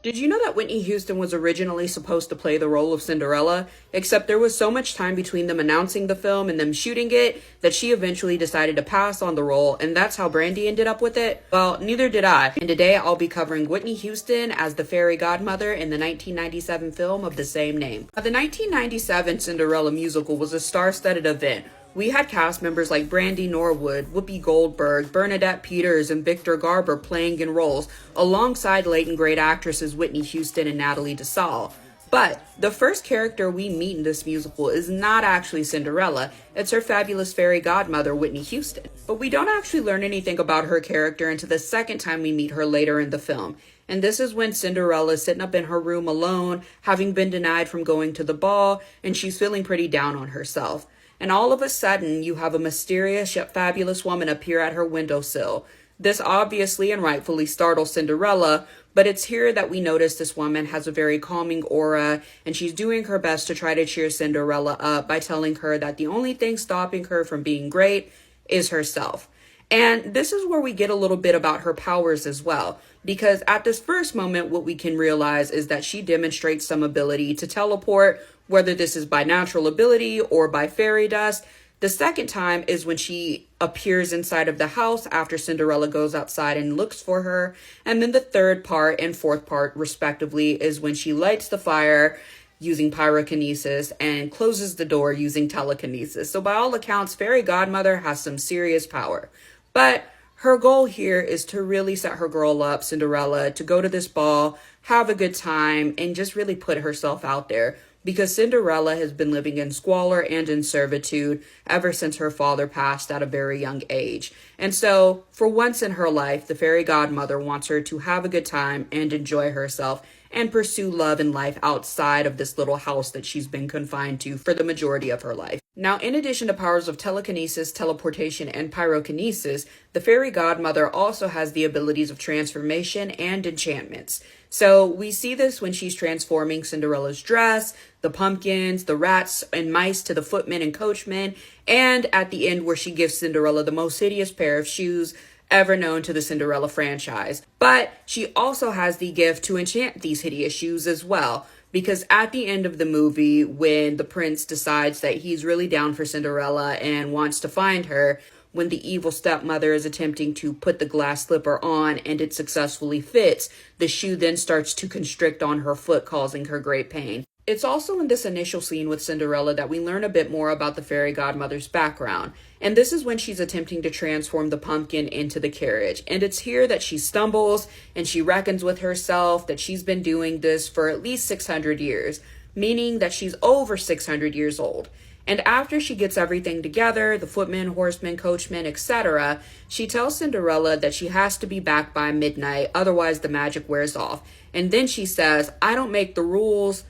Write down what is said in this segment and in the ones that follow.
Did you know that Whitney Houston was originally supposed to play the role of Cinderella, except there was so much time between them announcing the film and them shooting it that she eventually decided to pass on the role, and that's how Brandy ended up with it? Well, neither did I. And today I'll be covering Whitney Houston as the fairy godmother in the 1997 film of the same name. The 1997 Cinderella musical was a star-studded event. We had cast members like Brandy Norwood, Whoopi Goldberg, Bernadette Peters, and Victor Garber playing in roles, alongside late and great actresses Whitney Houston and Natalie Dessau. But the first character we meet in this musical is not actually Cinderella, it's her fabulous fairy godmother, Whitney Houston. But we don't actually learn anything about her character until the second time we meet her later in the film. And this is when Cinderella's sitting up in her room alone, having been denied from going to the ball, and she's feeling pretty down on herself. And all of a sudden, you have a mysterious yet fabulous woman appear at her windowsill. This obviously and rightfully startles Cinderella, but it's here that we notice this woman has a very calming aura, and she's doing her best to try to cheer Cinderella up by telling her that the only thing stopping her from being great is herself. And this is where we get a little bit about her powers as well, because at this first moment, what we can realize is that she demonstrates some ability to teleport, whether this is by natural ability or by fairy dust. The second time is when she appears inside of the house after Cinderella goes outside and looks for her. And then the third part and fourth part, respectively, is when she lights the fire using pyrokinesis and closes the door using telekinesis. So by all accounts, Fairy Godmother has some serious power. But her goal here is to really set her girl up, Cinderella, to go to this ball, have a good time, and just really put herself out there. Because Cinderella has been living in squalor and in servitude ever since her father passed at a very young age. And so, for once in her life, the fairy godmother wants her to have a good time and enjoy herself and pursue love and life outside of this little house that she's been confined to for the majority of her life. Now, in addition to powers of telekinesis, teleportation, and pyrokinesis, the fairy godmother also has the abilities of transformation and enchantments. So we see this when she's transforming Cinderella's dress, the pumpkins, the rats and mice to the footmen and coachmen, and at the end where she gives Cinderella the most hideous pair of shoes ever known to the Cinderella franchise. But she also has the gift to enchant these hideous shoes as well, because at the end of the movie, when the prince decides that he's really down for Cinderella and wants to find her, when the evil stepmother is attempting to put the glass slipper on and it successfully fits, the shoe then starts to constrict on her foot, causing her great pain. It's also in this initial scene with Cinderella that we learn a bit more about the fairy godmother's background. And this is when she's attempting to transform the pumpkin into the carriage. And it's here that she stumbles and she reckons with herself that she's been doing this for at least 600 years, meaning that she's over 600 years old. And after she gets everything together, the footmen, horsemen, coachmen, etc., she tells Cinderella that she has to be back by midnight, otherwise the magic wears off. And then she says, "I don't make the rules.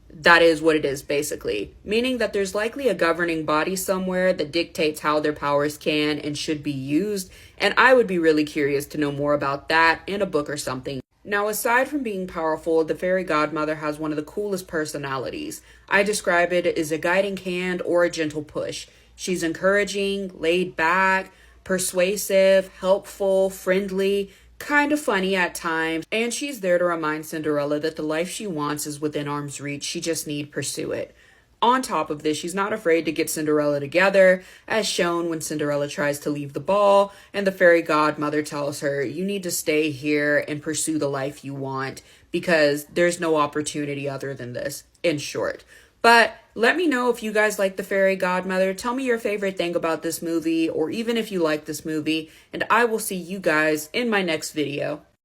That is what it is," basically. Meaning that there's likely a governing body somewhere that dictates how their powers can and should be used. And I would be really curious to know more about that in a book or something. Now, aside from being powerful, the fairy godmother has one of the coolest personalities. I describe it as a guiding hand or a gentle push. She's encouraging, laid back, persuasive, helpful, friendly, kind of funny at times, and she's there to remind Cinderella that the life she wants is within arm's reach. She just need pursue it. On top of this, she's not afraid to get Cinderella together, as shown when Cinderella tries to leave the ball, and the fairy godmother tells her, "You need to stay here and pursue the life you want, because there's no opportunity other than this," in short. But let me know if you guys like the fairy godmother. Tell me your favorite thing about this movie, or even if you like this movie, and I will see you guys in my next video.